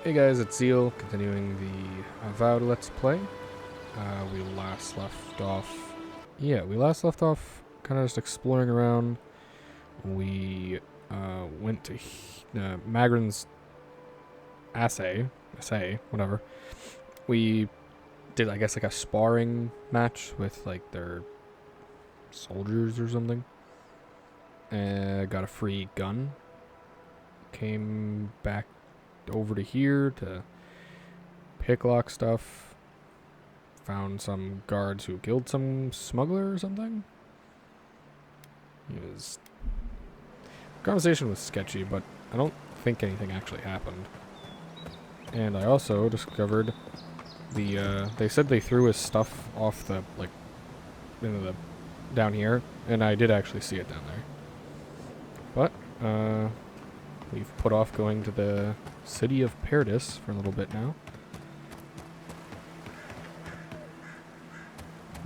Hey guys, it's Zeal, continuing the Avowed Let's Play. We last left off... Yeah, we last left off kind of just exploring around. We went to Magrin's assay, whatever. We did, I guess, like a sparring match with, like, their soldiers or something. Got a free gun. Came back over to here to picklock stuff. Found some guards who killed some smuggler or something. Conversation was sketchy, but I don't think anything actually happened. And I also discovered they said they threw his stuff off the, like, into the, down here, and I did actually see it down there. But, we've put off going to the city of Paradis for a little bit now.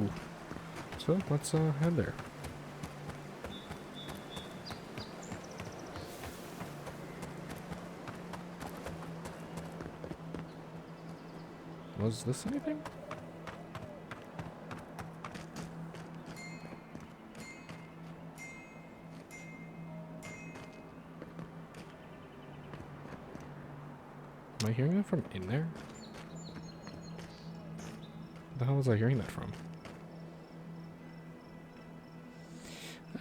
Ooh. So, let's head there. Was this anything? Am I hearing that from in there? What the hell was I hearing that from?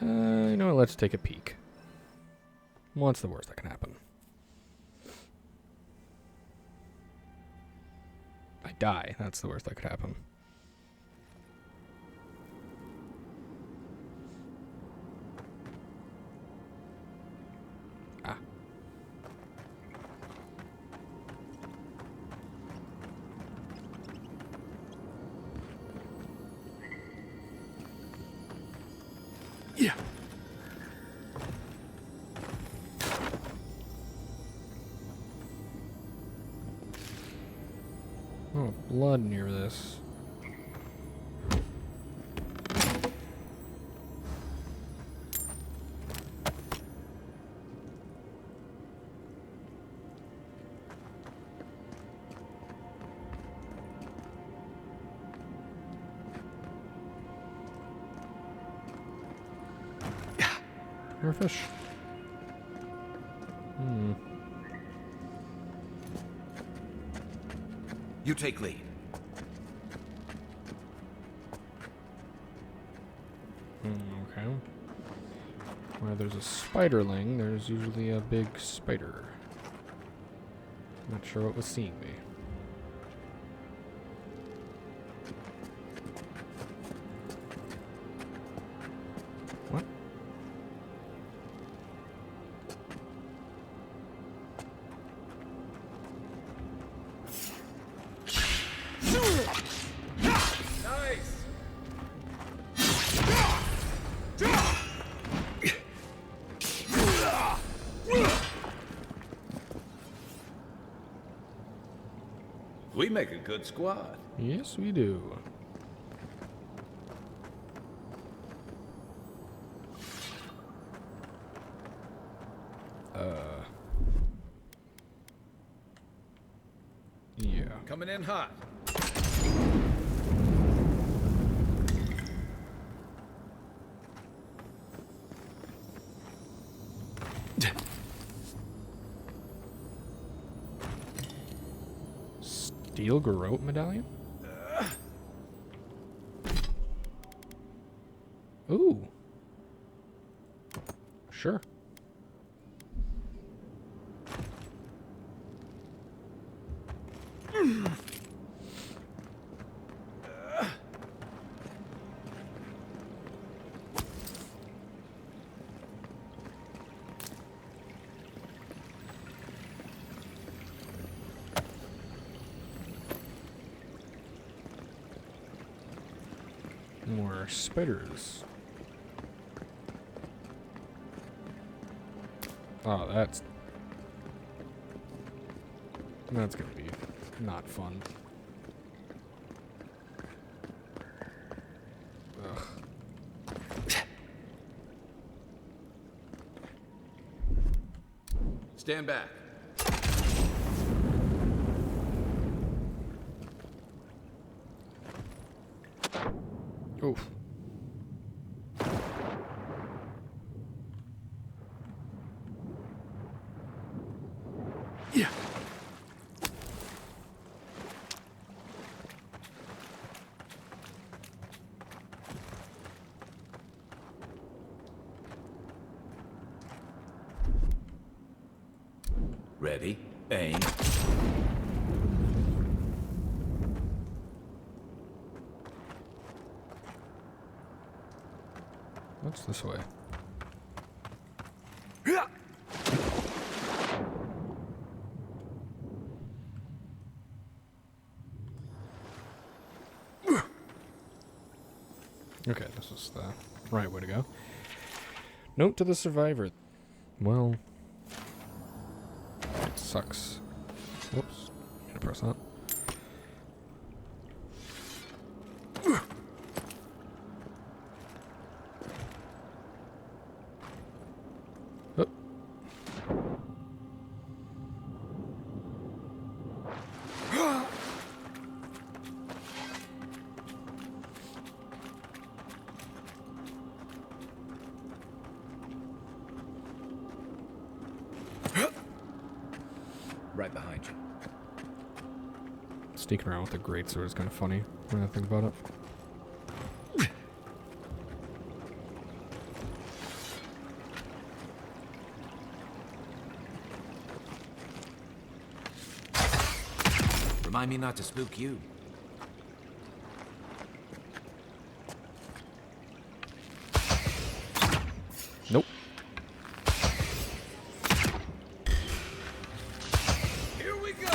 You know what, let's take a peek. What's the worst that can happen? I die, that's the worst that could happen. Ah. Yeah. Oh, blood near this. You're a fish. You take lead. Okay. Where there's a spiderling, there's usually a big spider. Not sure what was seeing me. What? Nice. We make a good squad. Yes, we do. Yeah. Coming in hot. Steel garrote medallion? Ooh. Sure. More spiders. Oh, that's gonna be not fun. Ugh. Stand back. Oof. Yeah. Ready, aim. What's this way? Okay, this is the right way to go. Note to the survivor. Well, it sucks. Whoops. Gonna press that. Oh. Right behind you. Sneaking around with the greatsword is kind of funny when I think about it. Remind me not to spook you. Nope. Here we go.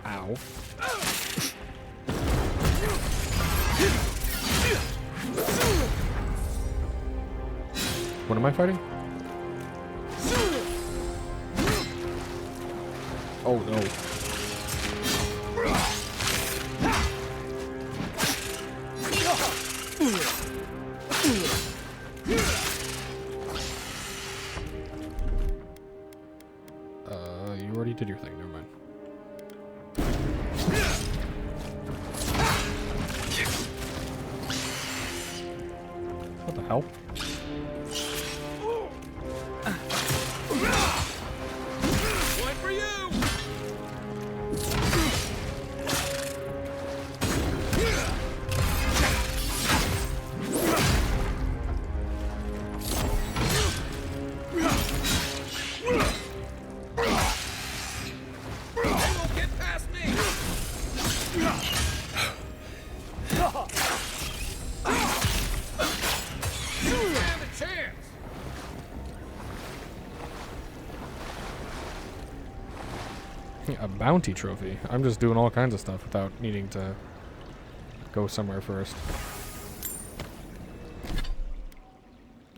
Ow. What am I fighting? Oh no. You already did your thing, never mind. What the hell? One for you. They won't get past me. Stand a chance. A bounty trophy. I'm just doing all kinds of stuff without needing to go somewhere first.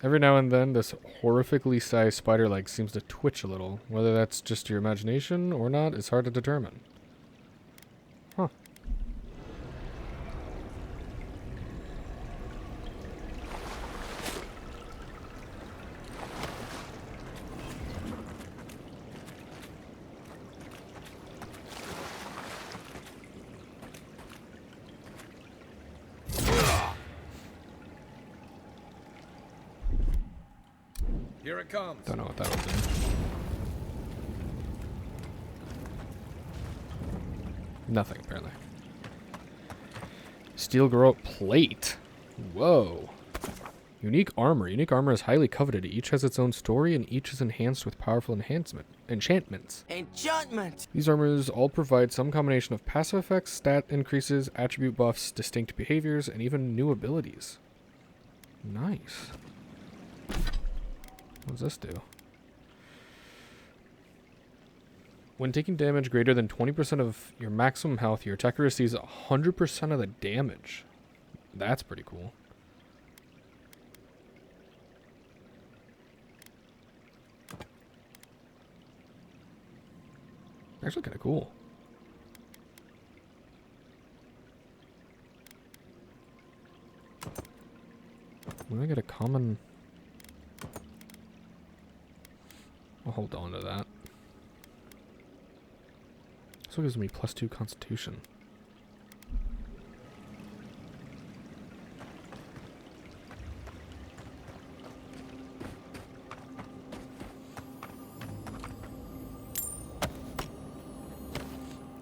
Every now and then, this horrifically sized spider leg seems to twitch a little. Whether that's just your imagination or not is hard to determine. Huh. Here it comes. Don't know what that was doing. Nothing, apparently. Steel Garrote Plate. Whoa. Unique armor. Unique armor is highly coveted. Each has its own story, and each is enhanced with powerful enchantments. Enchantment! These armors all provide some combination of passive effects, stat increases, attribute buffs, distinct behaviors, and even new abilities. Nice. What does this do? When taking damage greater than 20% of your maximum health, your attacker receives 100% of the damage. That's pretty cool. Actually kind of cool. When I get a common... I'll hold on to that. This one gives me +2 constitution.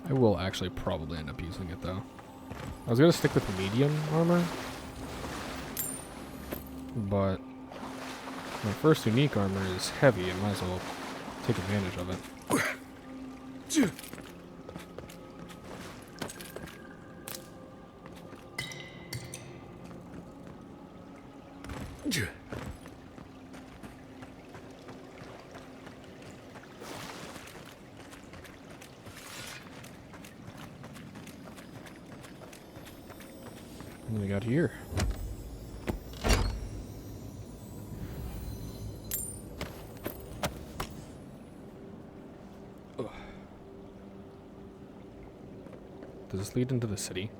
I will actually probably end up using it though. I was gonna stick with medium armor, but my first unique armor is heavy. I might as well take advantage of it. What do we got here? Ugh. Does this lead into the city?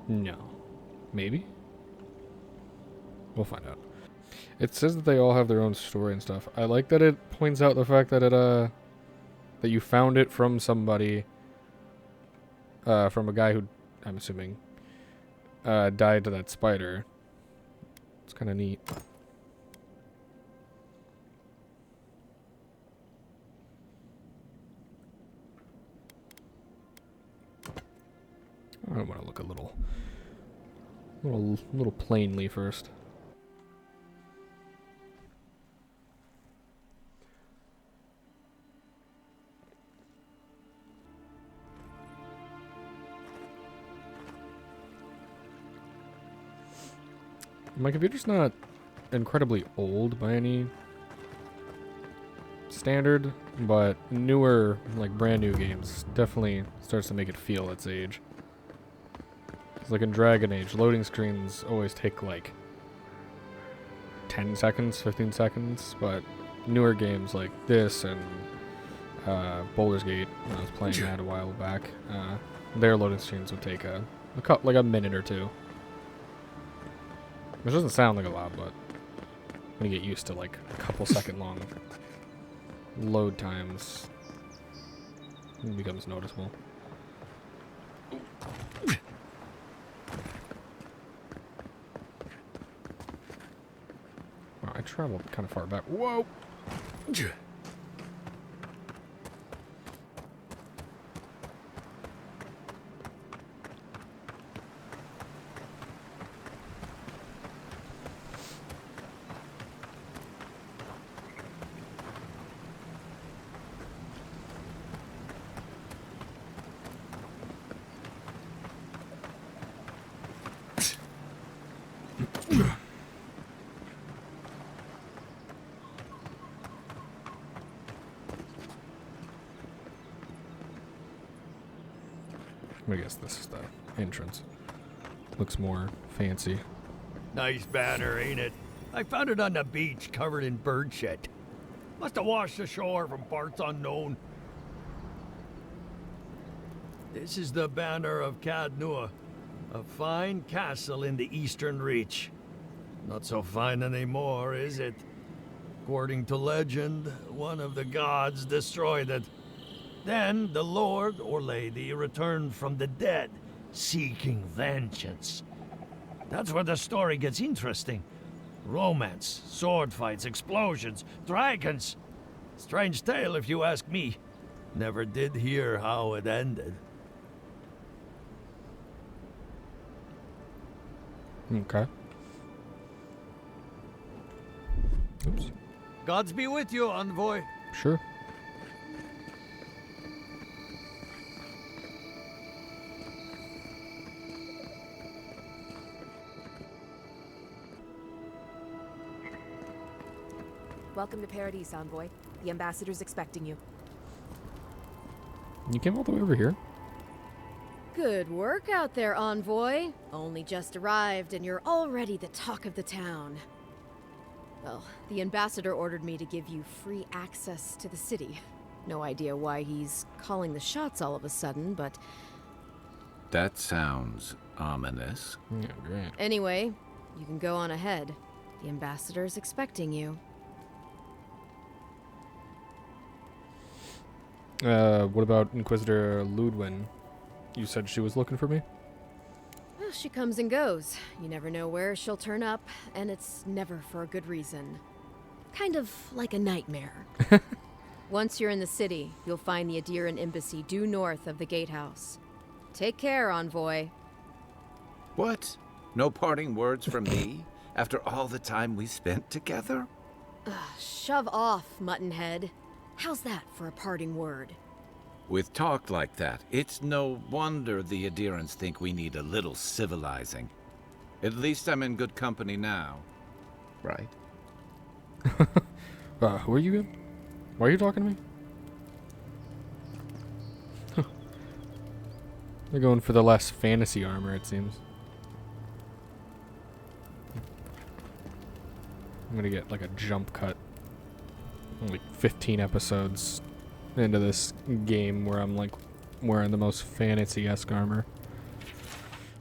No. Maybe? We'll find out. It says that they all have their own story and stuff. I like that it points out the fact that that you found it from somebody, from a guy who, I'm assuming, died to that spider. It's kind of neat. I want to look a little plainly first. My computer's not incredibly old by any standard, but newer, like brand new games definitely starts to make it feel its age. It's like in Dragon Age, loading screens always take like 10 seconds, 15 seconds, but newer games like this and Baldur's Gate, when I was playing that a while back, their loading screens would take like a minute or two. Which doesn't sound like a lot, but when you get used to like a couple second long load times, it becomes noticeable. Wow, I traveled kind of far back. Whoa! I guess this is the entrance. Looks more fancy. Nice banner, ain't it? I found it on the beach, covered in bird shit. Must have washed ashore from parts unknown. This is the banner of Cadnua, a fine castle in the Eastern Reach. Not so fine anymore, is it? According to legend, one of the gods destroyed it. Then the lord or lady returned from the dead, seeking vengeance. That's where the story gets interesting. Romance, sword fights, explosions, dragons. Strange tale if you ask me. Never did hear how it ended. Okay. Oops. Gods be with you, envoy. Sure. Welcome to Paradis, envoy. The ambassador's expecting you. You came all the way over here? Good work out there, envoy. Only just arrived and you're already the talk of the town. Well, the ambassador ordered me to give you free access to the city. No idea why he's calling the shots all of a sudden, but That sounds ominous. Yeah, great. anyway, you can go on ahead. The ambassador's expecting you. What about Inquisitor Ludwin? You said she was looking for me? Well, she comes and goes. You never know where she'll turn up, and it's never for a good reason. Kind of like a nightmare. Once you're in the city, you'll find the Adiran embassy due north of the gatehouse. Take care, envoy. What? No parting words from me? After all the time we spent together? Shove off, Muttonhead. How's that for a parting word? With talk like that, it's no wonder the Adirans think we need a little civilizing. At least I'm in good company now. Right? Who are you again? Why are you talking to me? They're going for the less fantasy armor, it seems. I'm gonna get like a jump cut. Like 15 episodes into this game where I'm like wearing the most fantasy-esque armor.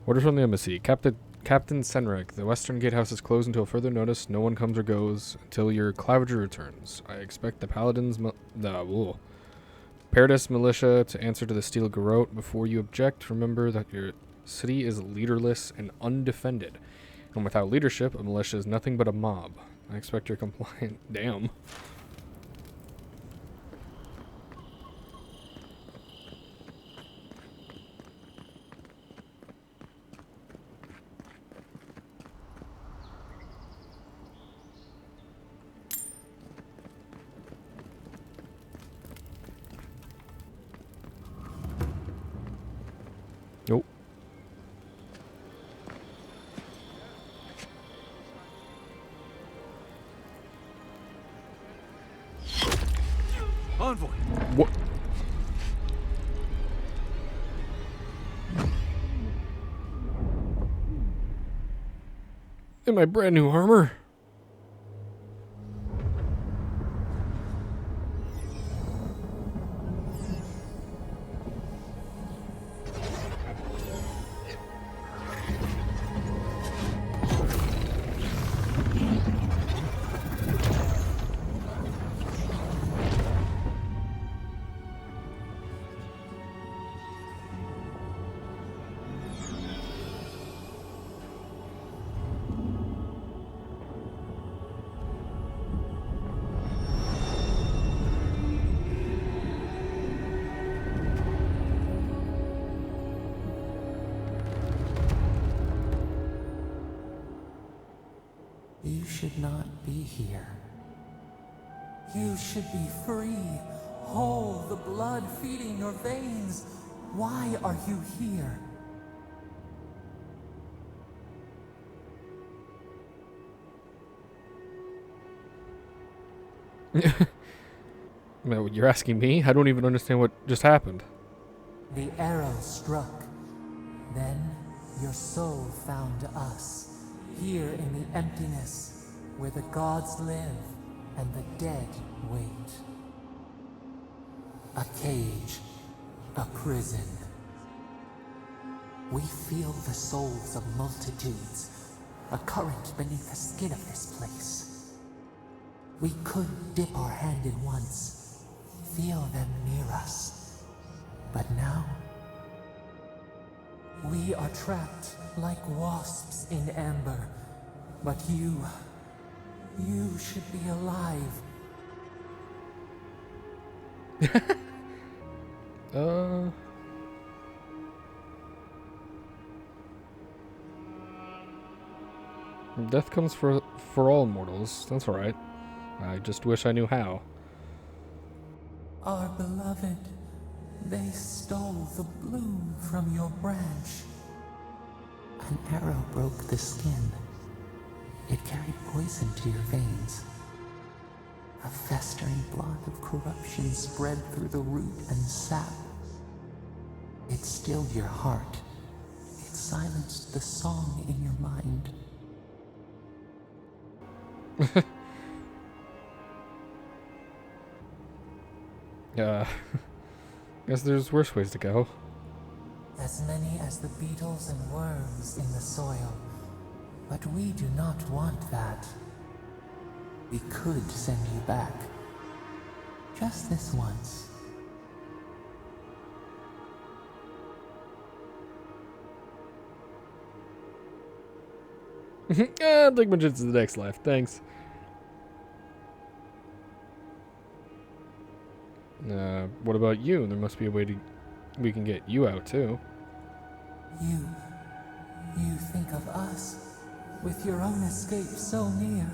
Orders from the embassy. Captain Senric, the western gatehouse is closed until further notice. No one comes or goes until your Clavager returns. I expect the Paladins, Paradis militia to answer to the Steel Garrote. Before you object, remember that your city is leaderless and undefended. And without leadership, a militia is nothing but a mob. I expect your compliant. Damn. Nope. Envoy! What? In my brand new armor? You should not be here. You should be free, whole, the blood feeding your veins. Why are you here? No, you're asking me? I don't even understand what just happened. The arrow struck. Then your soul found us, here in the emptiness, where the gods live and the dead wait. A cage, a prison. We feel the souls of multitudes, a current beneath the skin of this place. We could dip our hand in once, feel them near us. But now, we are trapped like wasps in amber. But you should be alive. Death comes for all mortals. That's alright. I just wish I knew how. Our beloved, they stole the bloom from your branch. An arrow broke the skin. It carried poison to your veins. A festering blot of corruption spread through the root and sap. It stilled your heart. It silenced the song in your mind. Uh, guess there's worse ways to go. As many as the beetles and worms in the soil. But we do not want that. We could send you back. Just this once. I'll take my chance to the next life, thanks. What about you? There must be a way we can get you out too. You think of us, with your own escape so near.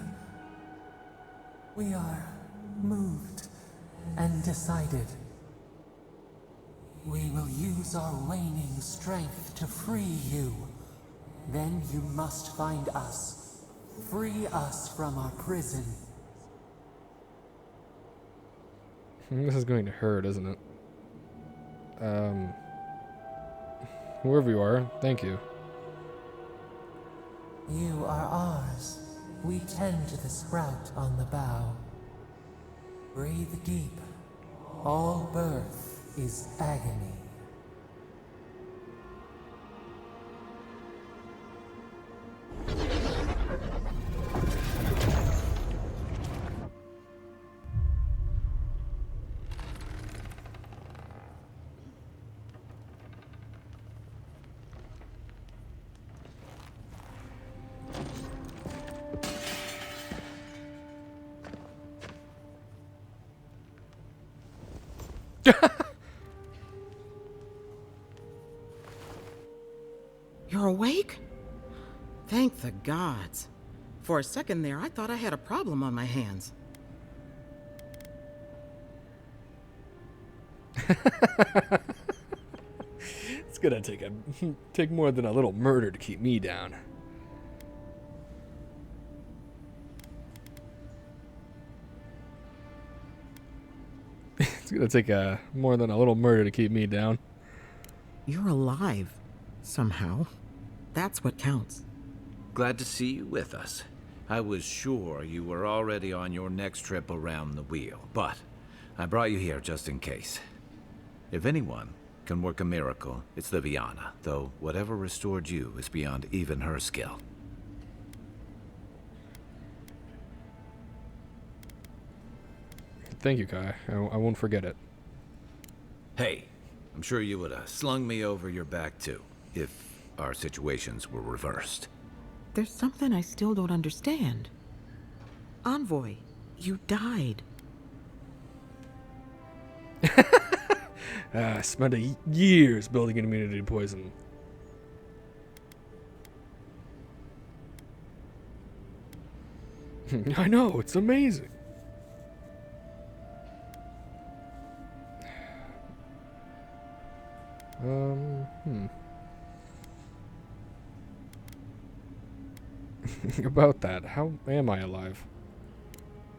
We are moved and decided. We will use our waning strength to free you. Then you must find us. Free us from our prison. This is going to hurt, isn't it? Whoever you are, thank you. You are ours. We tend to the sprout on the bough. Breathe deep. All birth is agony. You're awake? Thank the gods. For a second there, I thought I had a problem on my hands. It's gonna take more than a little murder to keep me down. It's gonna take more than a little murder to keep me down. You're alive, somehow. That's what counts. Glad to see you with us. I was sure you were already on your next trip around the wheel, but I brought you here just in case. If anyone can work a miracle, it's Liviana, though whatever restored you is beyond even her skill. Thank you, Kai. I won't forget it. Hey, I'm sure you would have slung me over your back too, if our situations were reversed. There's something I still don't understand. Envoy, you died. I spent years building an immunity to poison. I know, it's amazing. About that, how am I alive?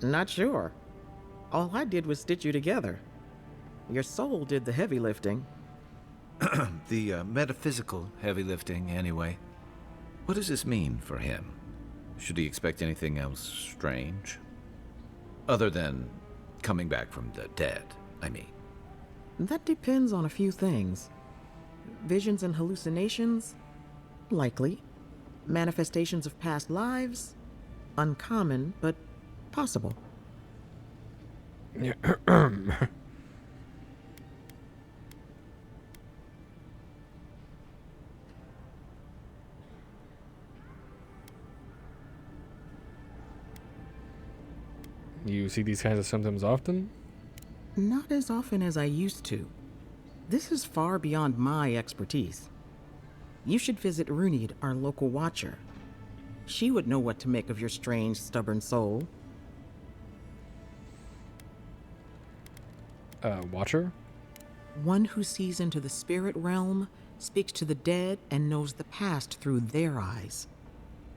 Not sure. All I did was stitch you together. Your soul did the heavy lifting. The metaphysical heavy lifting, anyway. What does this mean for him? Should he expect anything else strange? Other than coming back from the dead, I mean. That depends on a few things. Visions and hallucinations? Likely. Manifestations of past lives? Uncommon, but possible. You see these kinds of symptoms often? Not as often as I used to. This is far beyond my expertise. You should visit Runid, our local watcher. She would know what to make of your strange, stubborn soul. Watcher? One who sees into the spirit realm, speaks to the dead, and knows the past through their eyes.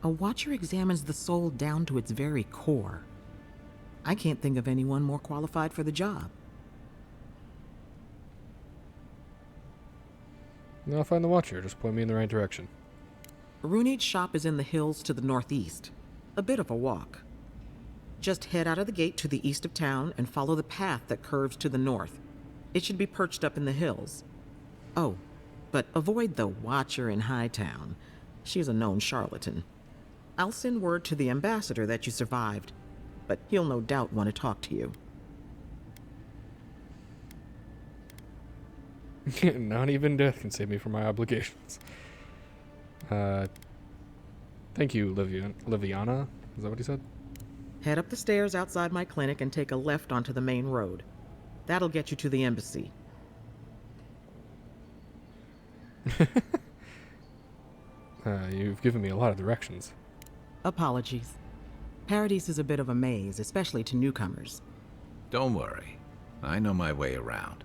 A watcher examines the soul down to its very core. I can't think of anyone more qualified for the job. I'll find the Watcher. Just point me in the right direction. Runid's shop is in the hills to the northeast. A bit of a walk. Just head out of the gate to the east of town and follow the path that curves to the north. It should be perched up in the hills. Oh, but avoid the Watcher in Hightown. She's a known charlatan. I'll send word to the ambassador that you survived, but he'll no doubt want to talk to you. Not even death can save me from my obligations. Thank you, Liviana. Is that what he said? Head up the stairs outside my clinic and take a left onto the main road. That'll get you to the embassy. You've given me a lot of directions. Apologies. Paradis is a bit of a maze, especially to newcomers. Don't worry. I know my way around.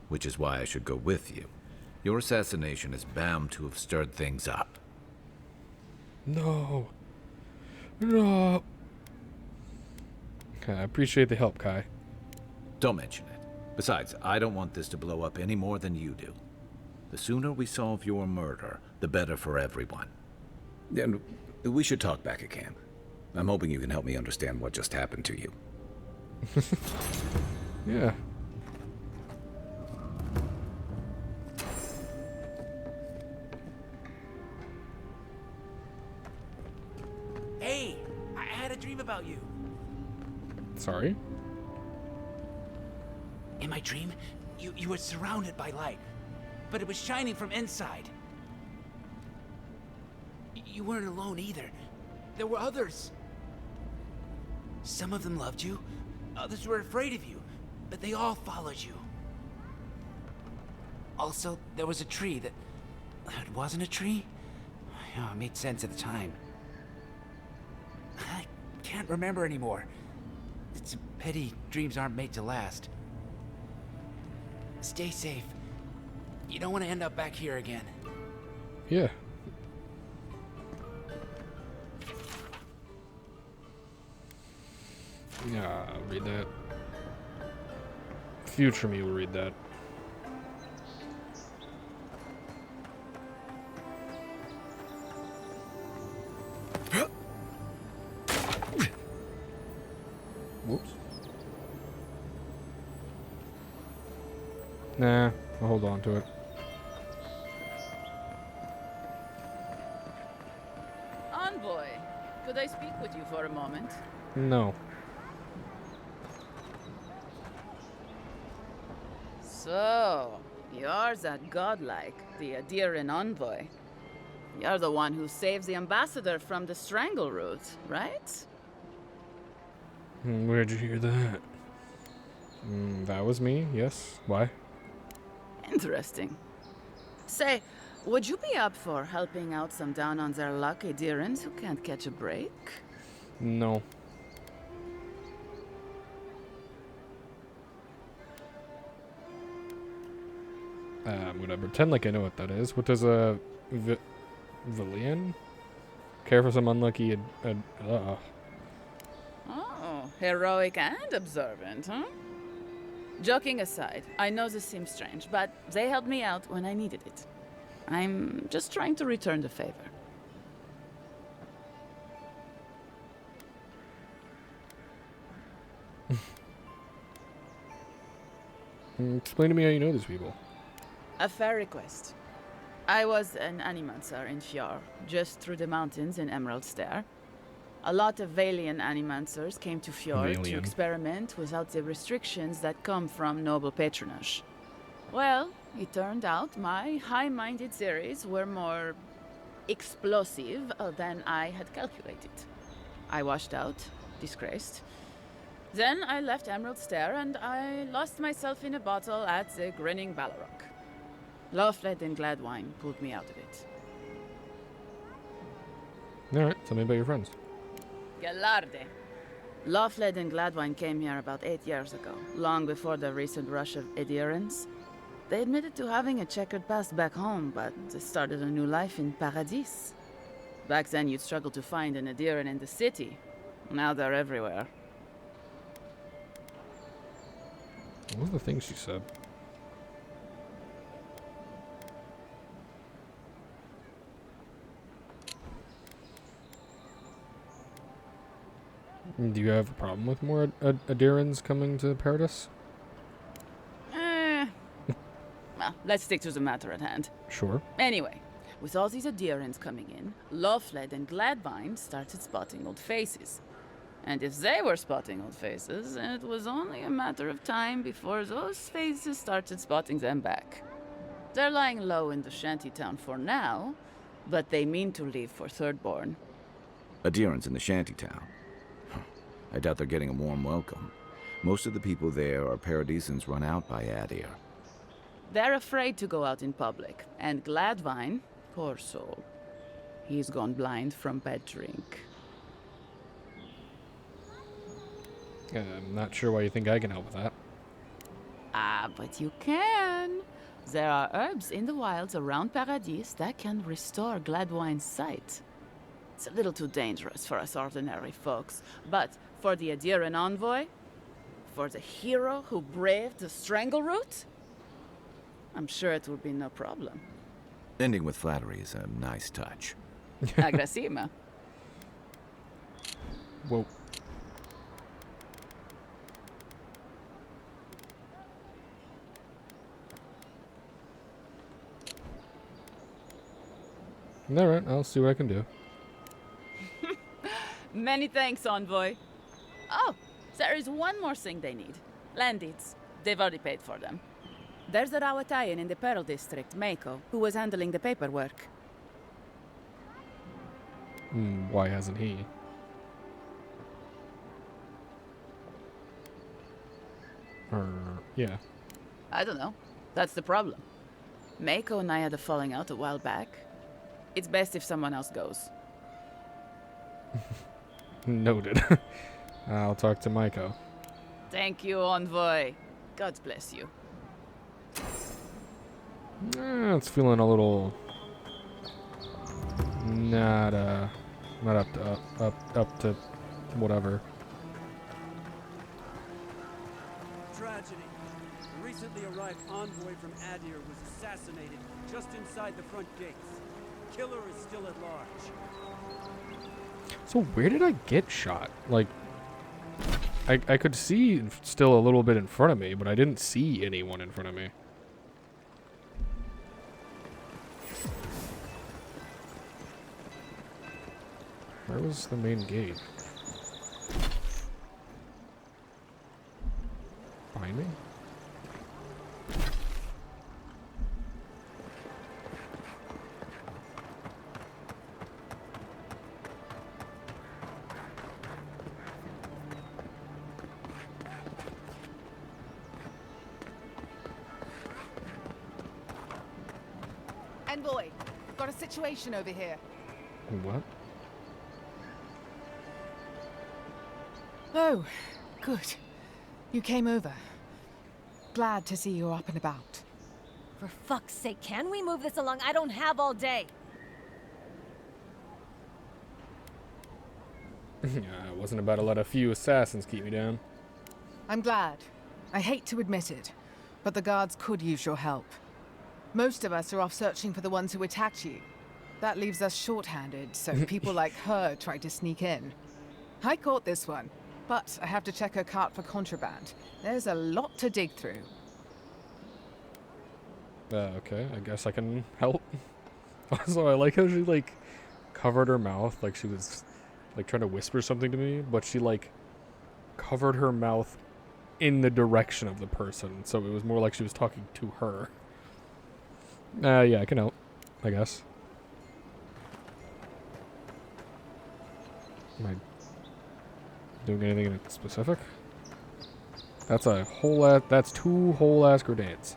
Which is why I should go with you. Your assassination is bound to have stirred things up. No. No. I appreciate the help, Kai. Don't mention it. Besides, I don't want this to blow up any more than you do. The sooner we solve your murder, the better for everyone. Then we should talk back at camp. I'm hoping you can help me understand what just happened to you. Yeah. Hey, I had a dream about you. Sorry? In my dream, you were surrounded by light, but it was shining from inside. You weren't alone either. There were others. Some of them loved you, others were afraid of you, but they all followed you. Also, there was a tree that... It wasn't a tree? Oh, it made sense at the time. I can't remember anymore. It's a pity dreams aren't made to last. Stay safe. You don't want to end up back here again. Yeah. Yeah, I'll read that. Future me will read that. Whoops. Nah, I'll hold on to it. Envoy, could I speak with you for a moment? No. So, you're that godlike, the Adiran envoy. You're the one who saves the ambassador from the strangle root, right? Where'd you hear that? That was me, yes. Why? Interesting. Say, would you be up for helping out some down on their luck Adirans who can't catch a break? No. I'm gonna pretend like I know what that is. What does a Villian care for some unlucky Oh, heroic and observant, huh? Joking aside, I know this seems strange, but they helped me out when I needed it. I'm just trying to return the favor. Explain to me how you know these people. A fair request. I was an animancer in Fjord, just through the mountains in Emerald Stair. A lot of Valian animancers came to Fjord to experiment without the restrictions that come from noble patronage. Well, it turned out my high-minded theories were more explosive than I had calculated. I washed out, disgraced. Then I left Emerald Stair and I lost myself in a bottle at the Grinning Ballarok. Lothfled and Gladwine pulled me out of it. Alright, tell me about your friends. Galarde. Lothfled and Gladwine came here about 8 years ago, long before the recent rush of adherents. They admitted to having a checkered past back home, but they started a new life in Paradis. Back then you'd struggle to find an adherent in the city. Now they're everywhere. What were the things she said? Mm. Do you have a problem with more Adirans coming to Paradis? let's stick to the matter at hand. Sure. Anyway, with all these adherents coming in, Lawfled and Gladvine started spotting old faces. And if they were spotting old faces, it was only a matter of time before those faces started spotting them back. They're lying low in the shantytown for now, but they mean to leave for Thirdborn. Adherents in the shantytown. I doubt they're getting a warm welcome. Most of the people there are Paradisans run out by Adir. They're afraid to go out in public, and Gladvine, poor soul, he's gone blind from bad drink. I'm not sure why you think I can help with that. Ah, but you can. There are herbs in the wilds around Paradis that can restore Gladwine's sight. It's a little too dangerous for us ordinary folks, but for the Adiran envoy, for the hero who braved the Strangleroot, I'm sure it will be no problem. Ending with flattery is a nice touch. Agrasima. Whoa. Alright, I'll see what I can do. Many thanks, envoy. Oh, there is one more thing they need. Land deeds. They've already paid for them. There's a Rawatayan in the Pearl District, Mako, who was handling the paperwork. Why hasn't he? Yeah. I don't know. That's the problem. Mako and I had a falling out a while back. It's best if someone else goes. Noted. I'll talk to Maiko. Thank you, envoy. God bless you. It's feeling a little not up to whatever. Tragedy. The recently arrived envoy from Adir was assassinated just inside the front gates. Killer is still at large. So where did I get shot? Like, I could see still a little bit in front of me, but I didn't see anyone in front of me. Where was the main gate? Behind me? Envoy, got a situation over here. What? Oh, good. You came over. Glad to see you're up and about. For fuck's sake, can we move this along? I don't have all day. I wasn't about to let a few assassins keep me down. I'm glad. I hate to admit it, but the guards could use your help. Most of us are off searching for the ones who attacked you. That leaves us short-handed, so people like her try to sneak in. I caught this one, but I have to check her cart for contraband. There's a lot to dig through. Okay, I guess I can help. Also, I like how she, like, covered her mouth, like she was, like, trying to whisper something to me, but she, like, covered her mouth in the direction of the person, so it was more like she was talking to her. Yeah, I can help, I guess. Am I doing anything in specific? That's a whole ass, that's 2 whole ass grenades.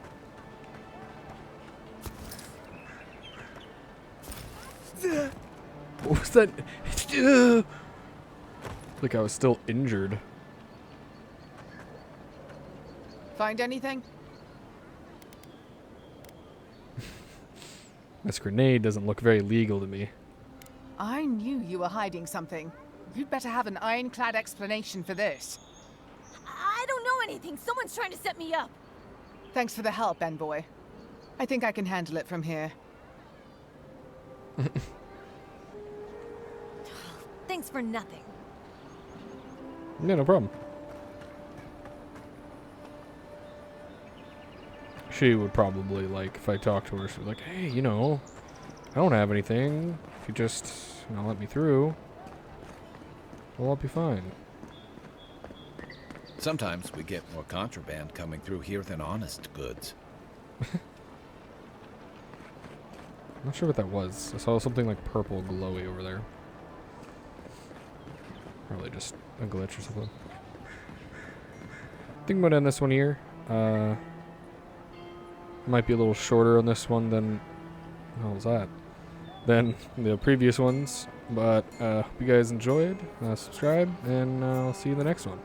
What was that? Like I was still injured. Find anything? This grenade doesn't look very legal to me. I knew you were hiding something. You'd better have an ironclad explanation for this. I don't know anything. Someone's trying to set me up. Thanks for the help, Envoy. I think I can handle it from here. Thanks for nothing. Yeah, no problem. She would probably, like, if I talked to her, she'd be like, hey, you know, I don't have anything. If you just, you know, let me through, well, I'll be fine. Sometimes we get more contraband coming through here than honest goods. I'm not sure what that was. I saw something like purple glowy over there. Probably just a glitch or something. I think I'm gonna end this one here. Might be a little shorter on this one than what was that? Than the previous ones. But hope you guys enjoyed. Subscribe, and I'll see you in the next one.